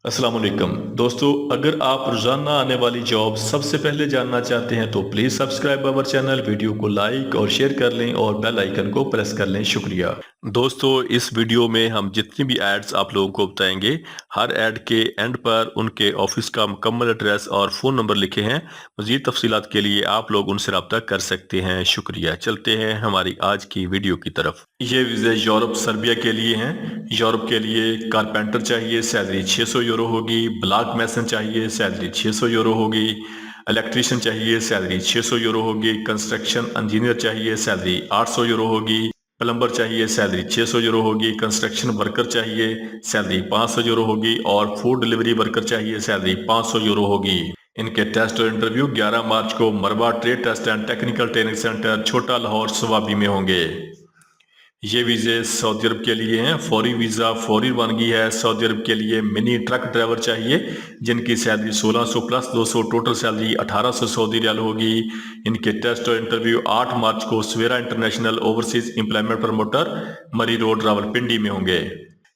अस्सलाम वालेकुम दोस्तों, अगर आप रोजाना आने वाली जॉब सबसे पहले जानना चाहते हैं तो please subscribe our channel, video को लाइक और शेयर कर लें और बेल आइकन को प्रेस कर लें। शुक्रिया दोस्तों। इस वीडियो में हम जितनी भी एड्स आप लोगों को बताएंगे, हर एड के एंड पर उनके ऑफिस का मुकम्मल एड्रेस और फ़ोन नंबर लिखे हैं। मज़ीद तफसीलात के लिए आप लोग उनसे रब्ता कर सकते हैं। शुक्रिया। चलते हैं हमारी आज की वीडियो की तरफ। ये वीज़े यूरोप सर्बिया के लिए हैं। यूरोप के लिए कारपेंटर चाहिए, सैलरी 600 यूरो होगी। ब्लॉक मैसन चाहिए, सैलरी 600 यूरो होगी। इलेक्ट्रीशियन चाहिए, सैलरी 600 यूरो होगी। कंस्ट्रक्शन इंजीनियर चाहिए, सैलरी 800 यूरो होगी। प्लम्बर चाहिए, सैलरी 600 यूरो होगी। कंस्ट्रक्शन वर्कर चाहिए, सैलरी 500 यूरो होगी। और फूड डिलीवरी वर्कर चाहिए, सैलरी 500 यूरो होगी। इनके टेस्ट और इंटरव्यू 11 मार्च को Marwa trade test and technical training centre, Chhota Lahore Swabi में होंगे। ये वीज़े सऊदी अरब के लिए हैं। फौरी वीज़ा फौरी रवानगी है। सऊदी अरब के लिए मिनी ट्रक ड्राइवर चाहिए, जिनकी salary 1600 plus 200, total salary 1800 Saudi riyal होगी। इनके टेस्ट और इंटरव्यू 8 मार्च को Savera international overseas employment promoter, Murree road, Rawalpindi में होंगे।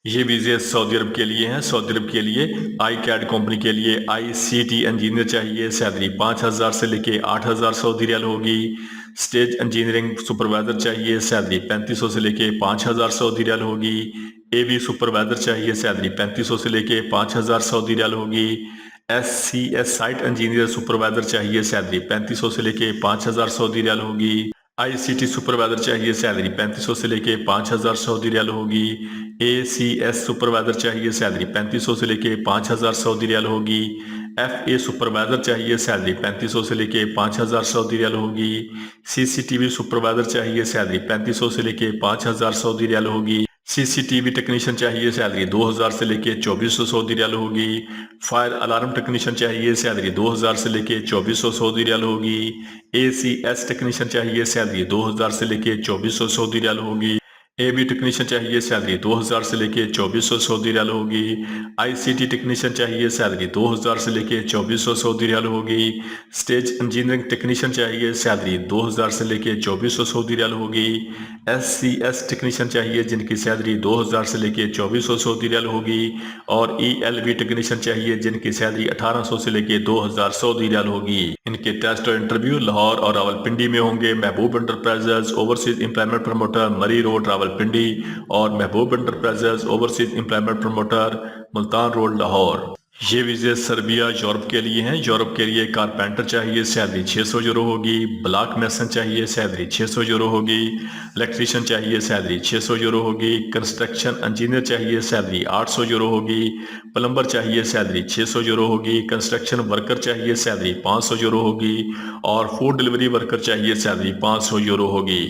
ये वीज़े सऊदी अरब के लिए हैं। सऊदी अरब के लिए आई कैड कंपनी के लिए ICT इंजीनियर चाहिए, सैलरी 5000 से लेके 8000 सऊदी रियाल होगी। स्टेज इंजीनियरिंग सुपरवाइजर चाहिए, सैलरी 3500 से लेके 5000 सऊदी रियाल होगी। AV सुपरवाइजर चाहिए, सैलरी 3500 से लेके 5000 सऊदी रियाल होगी। SCS साइट इंजीनियर सुपरवाइजर चाहिए, सैलरी 3500 से लेके 5000 सऊदी रियाल होगी। ICT सुपरवाइजर चाहिए, सैलरी 3500 से लेके 5000 सऊदी रियाल होगी। ACS सुपरवाइजर चाहिए, सैलरी 3500 से लेके 5000 सऊदी रियाल होगी। FA सुपरवाइजर चाहिए, सैलरी 3500 से लेके 5000 सऊदी रियाल होगी। CCTV सुपरवाइजर चाहिए, सैलरी 3500 से लेके 5000 सऊदी रियाल होगी। CCTV टेक्नीशियन चाहिए, सैलरी 2000 से लेके 2400 सऊदी रियाल होगी। फायर अलार्म टेक्नीशियन चाहिए, सैलरी 2000 से लेके 2400 सऊदी रियाल होगी। ACS टेक्नीशियन चाहिए, सैलरी 2000 से लेके 2400 सऊदी रियाल होगी। AV टेक्नीशियन चाहिए, सैलरी 2000 से लेके 2400 सऊदी रियाल होगी। ICT टेक्नीशियन चाहिए, सैलरी 2000 से लेके 2400 सऊदी रियाल होगी। स्टेज इंजीनियरिंग टेक्नीशियन चाहिए, सैलरी 2000 से लेके 2400 सऊदी रियाल होगी। SCS टेक्नीशियन चाहिए, जिनकी सैलरी 2000 से लेके 2400 सऊदी रियाल होगी। और ELV टेक्नीशियन चाहिए, जिनकी सैलरी 1800 से लेके 2000 सऊदी रियाल होगी। इनके टेस्ट और इंटरव्यू लाहौर और रावलपिंडी में होंगे। महबूब enterprises overseas employment promoter, Murree road, Rawalpindi. और Mehboob enterprises overseas employment promoter, Multan road, Lahore. ये वीज़े सर्बिया यूरोप के लिए हैं। यूरोप के लिए कारपेंटर चाहिए, सैलरी 600 यूरो होगी। ब्लॉक मैसन चाहिए, सैलरी 600 यूरो होगी। इलेक्ट्रीशियन चाहिए, सैलरी 600 यूरो होगी। कंस्ट्रक्शन इंजीनियर चाहिए, सैलरी 800 यूरो होगी। प्लम्बर चाहिए, सैलरी 600 यूरो होगी। कंस्ट्रक्शन वर्कर चाहिए, सैलरी 500 यूरो होगी। और फूड डिलीवरी वर्कर चाहिए, सैलरी 500 यूरो होगी।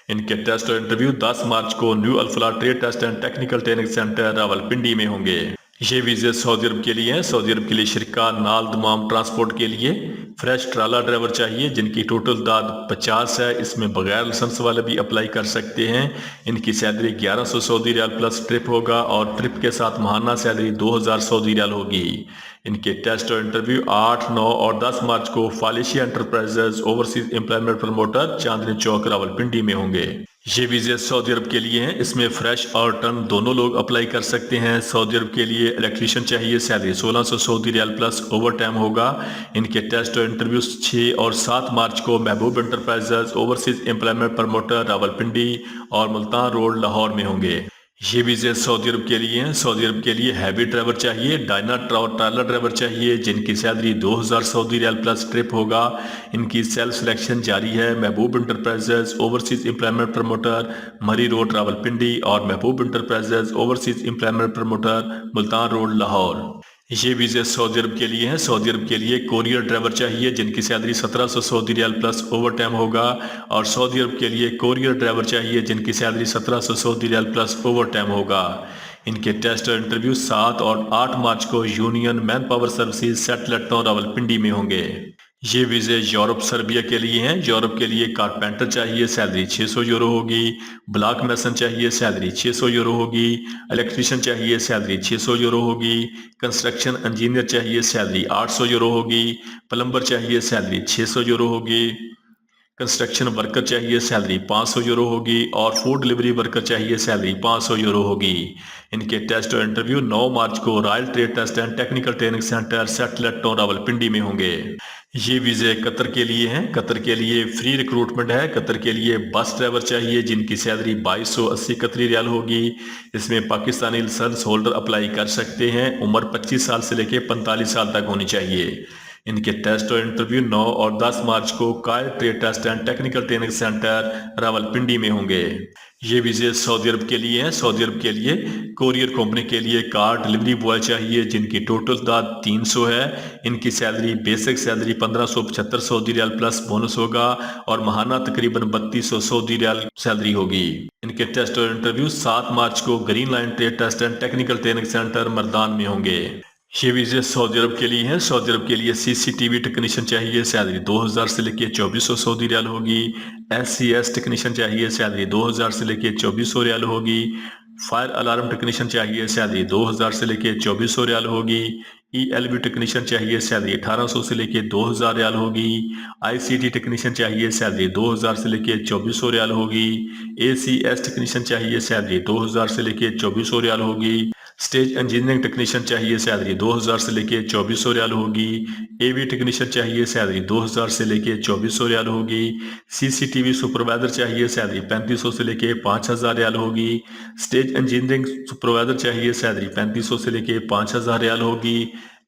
इनके टेस्ट और इंटरव्यू 10 मार्च को new Alfalah trade test and technical training centre, Rawalpindi में होंगे। ये वीज़े सऊदी अरब के लिए हैं। सऊदी अरब के लिए शिरका नाल दमाम ट्रांसपोर्ट के लिए फ्रेश ट्राला ड्राइवर चाहिए, जिनकी टोटल दाद 50 है। इसमें बगैर लाइसेंस वाले भी अप्लाई कर सकते हैं। इनकी salary 1100 Saudi riyal plus trip होगा, और ट्रिप के साथ माहाना सैलरी 2000 सऊदी रियाल होगी। इनके टेस्ट और इंटरव्यू 8, 9 और 10 मार्च को फालिशिया enterprises overseas employment promoter, Chandni Chowk, Rawalpindi में होंगे। ये वीज़े सऊदी अरब के लिए हैं। इसमें फ्रेश और टर्न दोनों लोग अप्लाई कर सकते हैं। सऊदी अरब के लिए इलेक्ट्रीशियन चाहिए, salary 1600 Saudi riyal plus overtime होगा। इनके टेस्ट और इंटरव्यू 6 और 7 मार्च को महबूब enterprises overseas employment promoter, Rawalpindi और मुल्तान रोड, लाहौर में होंगे। ये वीज़े सऊदी अरब के लिए हैं। सऊदी अरब के लिए हैवी ड्राइवर चाहिए, डायना ट्राला ड्राइवर चाहिए, जिनकी salary 2000 Saudi riyal plus trip होगा। इनकी सेल्फ सिलेक्शन जारी है। Mehboob enterprises overseas employment promoter, Murree road, Rawalpindi. और Mehboob enterprises overseas employment promoter, Multan road, Lahore. ये वीज़े सऊदी अरब के लिए हैं। सऊदी अरब के लिए कोरियर ड्राइवर चाहिए, जिनकी salary 1700 Saudi riyal plus overtime होगा। और सऊदी अरब के लिए कोरियर ड्राइवर चाहिए, जिनकी salary 1700 Saudi riyal plus overtime होगा। इनके टेस्ट और इंटरव्यू 7 और 8 मार्च को union manpower services satellite town, Rawalpindi में होंगे। ये वीज़े यूरोप सर्बिया के लिए हैं। यूरोप के लिए कारपेंटर चाहिए, सैलरी 600 यूरो होगी। ब्लॉक मैसन चाहिए, सैलरी 600 यूरो होगी। इलेक्ट्रीशियन चाहिए, सैलरी 600 यूरो होगी। कंस्ट्रक्शन इंजीनियर चाहिए, सैलरी 800 यूरो होगी। प्लम्बर चाहिए, सैलरी 600 यूरो होगी। कंस्ट्रक्शन वर्कर चाहिए, सैलरी 500 यूरो होगी। और फूड डिलीवरी वर्कर चाहिए, सैलरी 500 यूरो होगी। इनके टेस्ट और इंटरव्यू 9 मार्च को royal trade test and technical training centre satellite town Rawalpindi में होंगे। ये वीज़े कतर के लिए हैं। कतर के लिए फ्री रिक्रूटमेंट है। कतर के लिए बस ड्राइवर चाहिए जिनकी सैलरी 2280 कतरी रियाल होगी। इसमें पाकिस्तानी लाइसेंस होल्डर अप्लाई कर सकते हैं। उम्र 25 साल से लेकर 45 साल तक होनी चाहिए। इनके टेस्ट और इंटरव्यू 9 और 10 मार्च को कायर trade test and technical training centre Rawalpindi में होंगे। ये वीज़े सऊदी अरब के लिए हैं। सऊदी अरब के लिए कोरियर कंपनी के लिए कार डिलीवरी बॉय चाहिए जिनकी टोटल तादाद 300 है। इनकी salary basic salary 1575 Saudi riyal plus bonus होगा और माहाना तकरीबन 3200 सऊदी रियाल सैलरी होगी। इनके टेस्ट और इंटरव्यू 7 मार्च को green line trade test and technical training centre Mardan में होंगे। ये वीज़े सऊदी अरब के लिए हैं। सऊदी अरब के लिए सीसीटीवी टेक्नीशियन चाहिए, सैलरी 2000 से लेके 2400 सऊदी रियाल होगी। एससीएस टेक्नीशियन चाहिए, सैलरी 2000 से लेके 2400 रियाल होगी। फायर अलार्म टेक्नीशियन चाहिए, सैलरी 2000 से लेके 2400 रियाल होगी। ईएलबी टेक्नीशियन चाहिए, सैलरी 1800 से लेके 2000 रियाल होगी। आईसीटी टेक्नीशियन चाहिए, सैलरी 2000 से लेके 2400 रियाल होगी। एसीएस टेक्नीशियन चाहिए, सैलरी 2000 से लेके 2400 रियाल होगी। स्टेज इंजीनियरिंग टेक्नीशियन चाहिए, सैलरी 2000 से लेके 2400 रियाल होगी। एवी टेक्नीशियन चाहिए, सैलरी 2000 से लेके 2400 रियाल होगी। सीसीटीवी सुपरवाइजर चाहिए, सैलरी 3500 से लेके 5000 रियाल होगी। स्टेज इंजीनियरिंग सुपरवाइजर चाहिए, सैलरी 3500 से लेके 5000 रियाल होगी।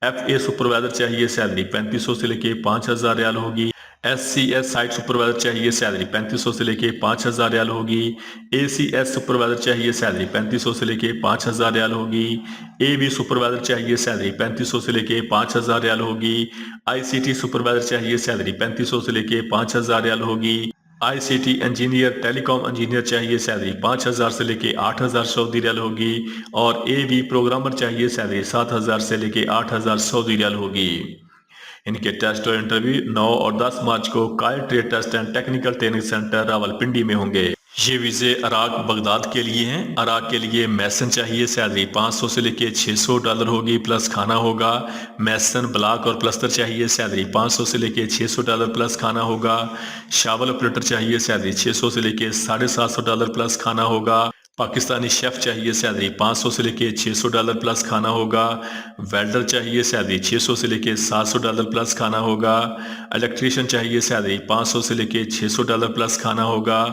एफए सुपरवाइजर चाहिए, सैलरी 3500 से लेके 5000 रियाल होगी। एससीएस साइट सुपरवाइजर चाहिए, सैलरी 3500 से लेके 5000 रियाल होगी। एसीएस सुपरवाइजर चाहिए, सैलरी 3500 से लेके 5000 रियाल होगी। एवी सुपरवाइजर चाहिए, सैलरी 3500 से लेके 5000 रियाल होगी। आईसीटी सुपरवाइजर चाहिए, सैलरी 3500 से लेके 5000 रियाल होगी। आईसीटी इंजीनियर टेलीकॉम इंजीनियर चाहिए, सैलरी 5000 से लेके 8000 सऊदी रियाल होगी। और एवी प्रोग्रामर चाहिए, सैलरी 7000 से लेके 8000 सऊदी रियाल होगी। इनके टेस्ट और इंटरव्यू 9 और 10 मार्च को कायर trade test and technical training centre Rawalpindi में होंगे। ये वीज़े अराक बगदाद के लिए हैं। अराक के लिए मैसन चाहिए, सैलरी 500 से लेके 600 डॉलर होगी प्लस खाना होगा। मैसन ब्लॉक और प्लस्तर चाहिए, सैलरी 500 से लेके 600 डॉलर प्लस खाना होगा। शावल ऑपरेटर चाहिए, सैलरी 600 से लेके 750 डॉलर प्लस खाना होगा। पाकिस्तानी शेफ चाहिए, सैलरी 500 से लेके 600 डॉलर प्लस खाना होगा। वेल्डर चाहिए, सैलरी 600 से लेके 700 डॉलर प्लस खाना होगा। इलेक्ट्रीशियन चाहिए, सैलरी 500 से लेके 600 डॉलर प्लस खाना होगा।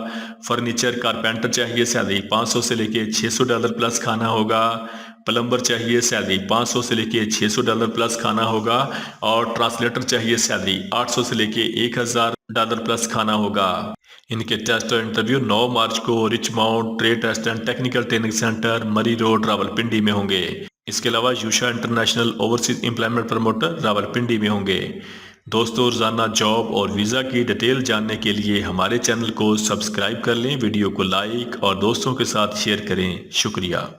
फर्नीचर कारपेंटर चाहिए, सैलरी 500 से लेके 600 डॉलर प्लस खाना होगा। प्लम्बर चाहिए, सैलरी 500 से लेके 600 डॉलर प्लस खाना होगा। और ट्रांसलेटर चाहिए, सैलरी 800 से लेके 1000 डॉलर प्लस खाना होगा। इनके टेस्ट और इंटरव्यू 9 मार्च को rich mount trade test and technical training centre Murree road Rawalpindi में होंगे। इसके अलावा Yusha international overseas employment promoter Rawalpindi में होंगे। दोस्तों, रोजाना जॉब और वीज़ा की डिटेल जानने के लिए हमारे चैनल को सब्सक्राइब कर लें, वीडियो को लाइक और दोस्तों के साथ शेयर करें। शुक्रिया।